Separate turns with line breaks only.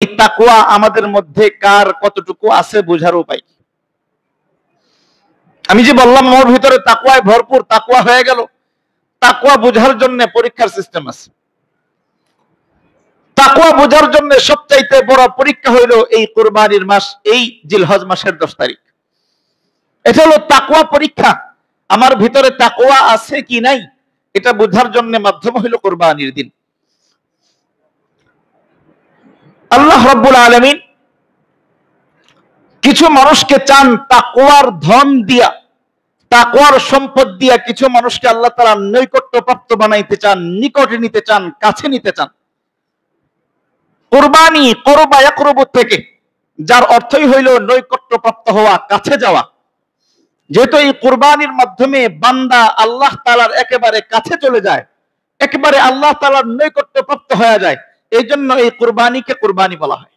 এই তাকওয়া আমাদের মধ্যে কার কতটুকু আছে বোঝার উপায়। আমি যে বললাম আমার ভিতরে তাকওয়ায় ভরপুর, তাকওয়া হয়ে গেল, তাকওয়া বোঝার জন্য পরীক্ষার সিস্টেম আছে। তাকওয়া বোঝার জন্য সবচাইতে বড় পরীক্ষা হইল এই কুরবানির মাস, এই জিলহজ মাসের 10 তারিখ। এটা হলো তাকওয়া পরীক্ষা। আমার ভিতরে তাকওয়া আছে কি নাই এটা বোঝার জন্য মাধ্যম হইল কুরবানির দিন। আল্লাহ রাব্বুল আলামিন কিছু মানুষকে চান তাকওয়ার ধন দিয়া, তাকওয়ার সম্পদ দিয়া কিছু মানুষকে আল্লাহ তাআলা নৈকট্যপ্রাপ্ত বানাইতে চান, নিকটে নিতে চান, কাছে নিতে চান। কুরবানি কুরবা ইয়াকরুবু থেকে, যার অর্থই হইল নৈকট্যপ্রাপ্ত হওয়া, কাছে যাওয়া। যেহেতু এই কুরবানির মাধ্যমে বান্দা আল্লাহ তাআলার একেবারে কাছে চলে যায়, একেবারে আল্লাহ তাআলার নৈকট্যপ্রাপ্ত হয়ে যায়, এই জন্য এই কুরবানিকে কুরবানি বলা হয়।